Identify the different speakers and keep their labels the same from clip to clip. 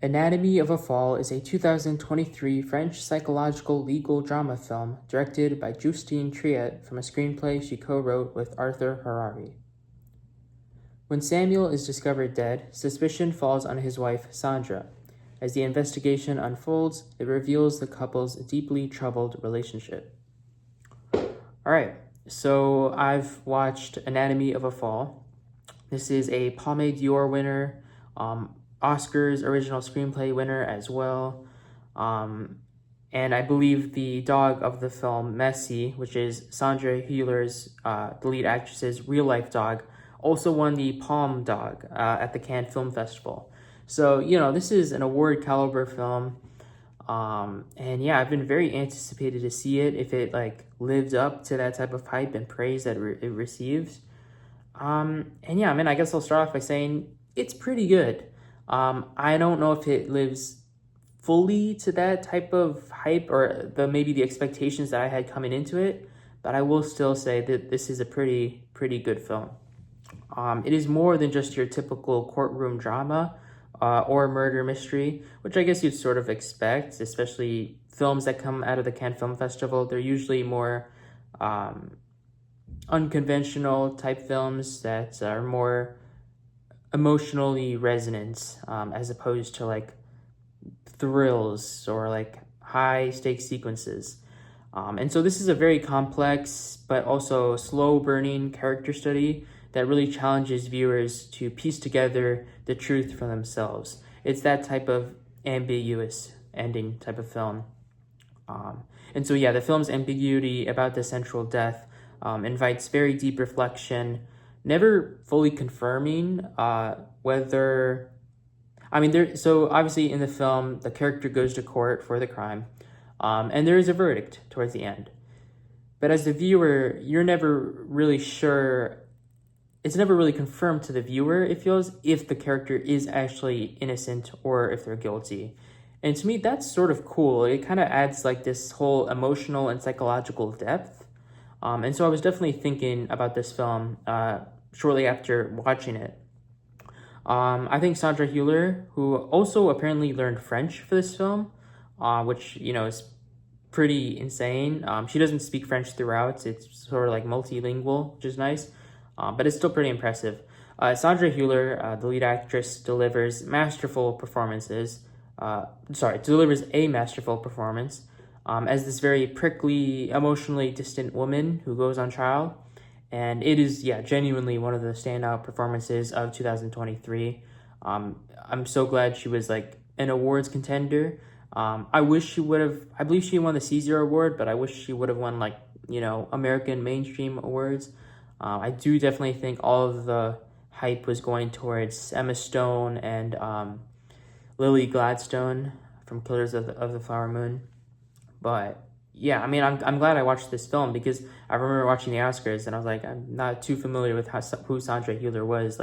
Speaker 1: Anatomy of a Fall is a 2023 French psychological legal drama film directed by Justine Triet from a screenplay she co-wrote with Arthur Harari. When Samuel is discovered dead, suspicion falls on his wife, Sandra. As the investigation unfolds, it reveals the couple's deeply troubled relationship. Alright, so I've watched Anatomy of a Fall. This is a Palme d'Or winner, Oscars original screenplay winner as well. And I believe the dog of the film, Messi, which is Sandra Hüller's, the lead actress's real-life dog, also won the Palme Dog at the Cannes Film Festival. So, this is an award caliber film. And yeah, I've been very anticipated to see it if it lived up to that type of hype and praise that it receives. And yeah, I guess I'll start off by saying it's pretty good. I don't know if it lives fully to that type of hype or maybe the expectations that I had coming into it, but I will still say that this is a pretty good film. It is more than just your typical courtroom drama or murder mystery, which I guess you'd sort of expect, especially films that come out of the Cannes Film Festival. They're usually more unconventional type films that are more emotionally resonant as opposed to thrills or high stakes sequences. And so this is a very complex but also slow burning character study that really challenges viewers to piece together the truth for themselves. It's that type of ambiguous ending type of film. And so yeah, the film's ambiguity about the central death invites very deep reflection, never fully confirming whether... So obviously in the film, the character goes to court for the crime, and there is a verdict towards the end. But as the viewer, you're never really sure... It's never really confirmed to the viewer, it feels, if the character is actually innocent or if they're guilty. And to me, that's sort of cool. It kind of adds this whole emotional and psychological depth. And so I was definitely thinking about this film shortly after watching it. I think Sandra Hüller, who also apparently learned French for this film, which, is pretty insane. She doesn't speak French throughout. It's sort of multilingual, which is nice. But it's still pretty impressive. Sandra Hüller, the lead actress, delivers a masterful performance as this very prickly, emotionally distant woman who goes on trial. And it is, genuinely one of the standout performances of 2023. I'm so glad she was an awards contender. I believe she won the César Award, but I wish she would have won American mainstream awards. I do definitely think all of the hype was going towards Emma Stone and Lily Gladstone from Killers of the Flower Moon. But yeah, I'm glad I watched this film because I remember watching the Oscars and I was I'm not too familiar with who Sandra Hüller was.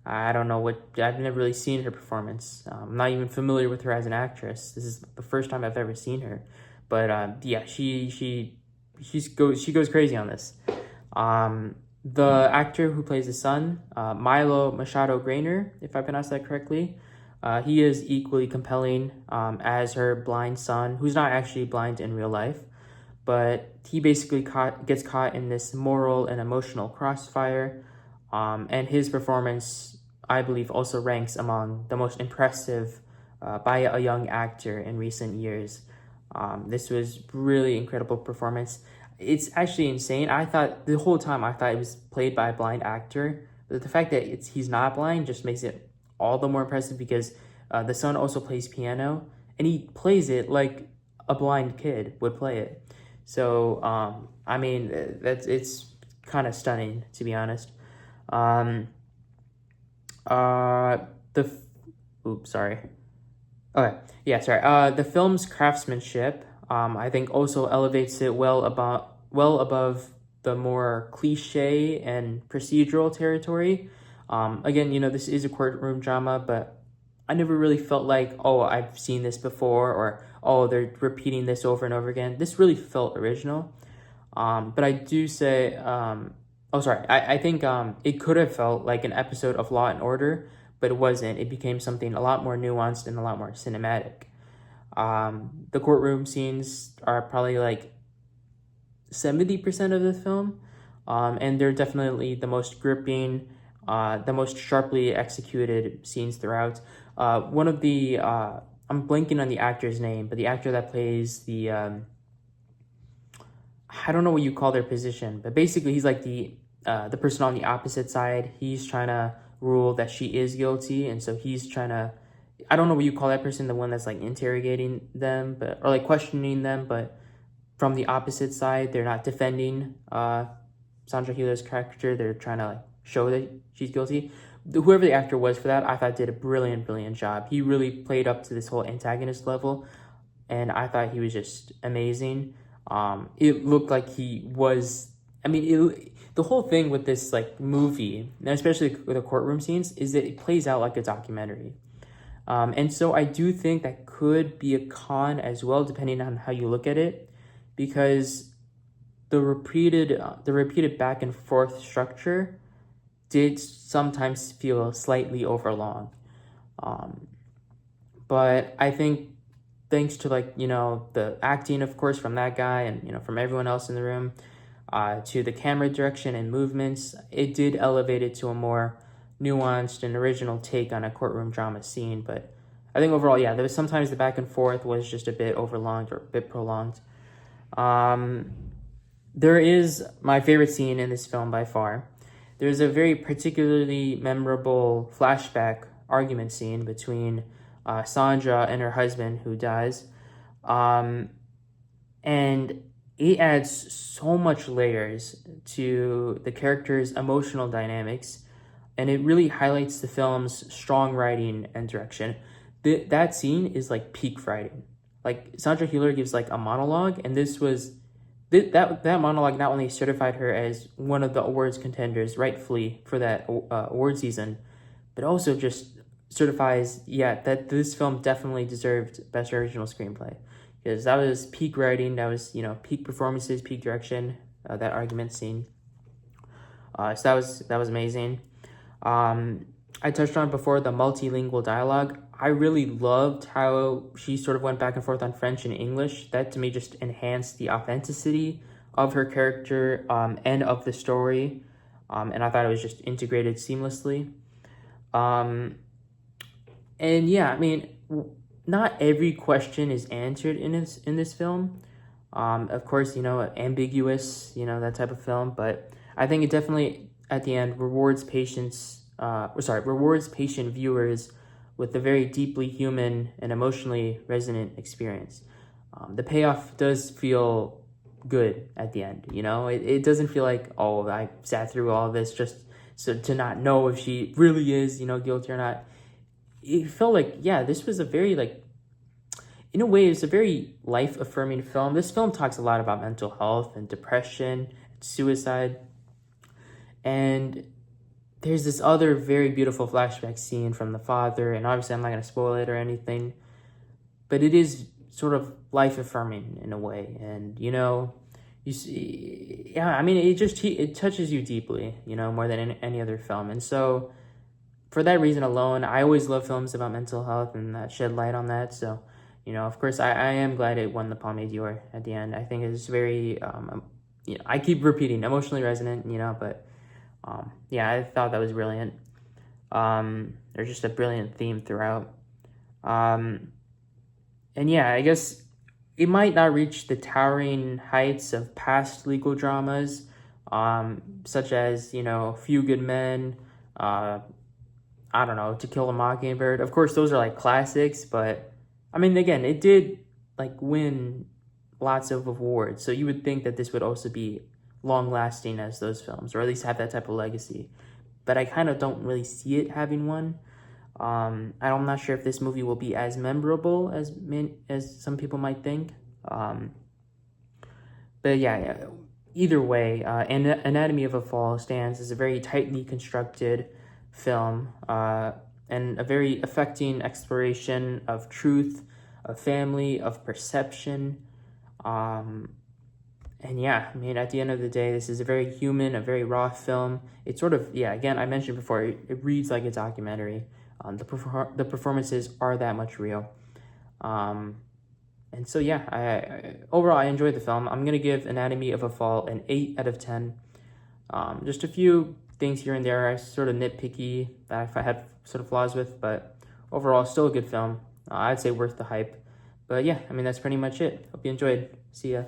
Speaker 1: I don't know I've never really seen her performance. I'm not even familiar with her as an actress. This is the first time I've ever seen her. But yeah, she goes crazy on this. The actor who plays the son, Milo Machado Graner, if I pronounced that correctly, he is equally compelling as her blind son, who's not actually blind in real life, but he basically gets caught in this moral and emotional crossfire, and his performance, I believe, also ranks among the most impressive by a young actor in recent years. This was really incredible performance. It's actually insane. The whole time I thought it was played by a blind actor, but the fact that he's not blind just makes it all the more impressive because the son also plays piano and he plays it like a blind kid would play it. So it's kind of stunning, to be honest. The film's craftsmanship, I think, also elevates it well above the more cliche and procedural territory. Again, this is a courtroom drama, but I never really felt I've seen this before, or they're repeating this over and over again. This really felt original. But I do say, I think it could have felt like an episode of Law and Order, but it wasn't. It became something a lot more nuanced and a lot more cinematic. The courtroom scenes are probably like 70% of the film, and they're definitely the most gripping, the most sharply executed scenes throughout. One of the I'm blanking on the actor's name, but the actor that plays the I don't know what you call their position, but basically he's like the person on the opposite side. He's trying to rule that she is guilty, and so he's trying to, I don't know what you call that person, the one that's like interrogating them, but or like questioning them, but from the opposite side, they're not defending Sandra Hüller's character. They're trying to like show that she's guilty. Whoever the actor was for that, I thought did a brilliant job. He really played up to this whole antagonist level, and I thought he was just amazing. It looked like he was. I mean, the whole thing with this like movie, and especially with the courtroom scenes, is that it plays out like a documentary. And so I do think that could be a con as well, depending on how you look at it, because the repeated back and forth structure did sometimes feel slightly overlong. But I think thanks to like, the acting, of course, from that guy and, from everyone else in the room, to the camera direction and movements, it did elevate it to a more nuanced and original take on a courtroom drama scene. But I think overall, yeah, there was sometimes the back and forth was just a bit overlonged or a bit prolonged. There is my favorite scene in this film by far. There's a very particularly memorable flashback argument scene between Sandra and her husband who dies. And it adds so much layers to the characters' emotional dynamics, and it really highlights the film's strong writing and direction. That scene is like peak writing. Like Sandra Hüller gives like a monologue, and that monologue not only certified her as one of the awards contenders rightfully for that award season, but also just certifies, that this film definitely deserved Best Original Screenplay. Because that was peak writing, that was, peak performances, peak direction, that argument scene. So that was amazing. I touched on before the multilingual dialogue. I really loved how she sort of went back and forth on French and English. That to me just enhanced the authenticity of her character and of the story. And I thought it was just integrated seamlessly. And yeah, I mean, not every question is answered in this film. Of course, ambiguous, that type of film. But I think it definitely, at the end, rewards patient viewers with a very deeply human and emotionally resonant experience. The payoff does feel good at the end, It doesn't feel like, oh, I sat through all of this just so to not know if she really is, guilty or not. It felt like, this was a very, in a way, it's a very life-affirming film. This film talks a lot about mental health and depression, and suicide. And there's this other very beautiful flashback scene from the father, and obviously I'm not going to spoil it or anything, but it is sort of life-affirming in a way. And, you see, I mean, it touches you deeply, more than any other film. And so for that reason alone, I always love films about mental health and that shed light on that. So, of course, I am glad it won the Palme d'Or at the end. I think it's very, I keep repeating, emotionally resonant, but I thought that was brilliant. There's just a brilliant theme throughout. And I guess it might not reach the towering heights of past legal dramas, such as, Few Good Men, I don't know, To Kill a Mockingbird. Of course, those are like classics, but I mean, again, it did like win lots of awards. So you would think that this would also be long lasting as those films, or at least have that type of legacy. But I kind of don't really see it having one. I'm not sure if this movie will be as memorable as some people might think. But either way, Anatomy of a Fall stands as a very tightly constructed film, and a very affecting exploration of truth, of family, of perception. And I mean, at the end of the day, this is a very human, a very raw film. It's sort of, again, I mentioned before, it reads like a documentary. The performances are that much real. And so yeah, overall I enjoyed the film. I'm gonna give Anatomy of a Fall an 8 out of 10. Just a few things here and there I sort of nitpicky that I had sort of flaws with, but overall still a good film. I'd say worth the hype. But yeah, I mean that's pretty much it. Hope you enjoyed. See ya.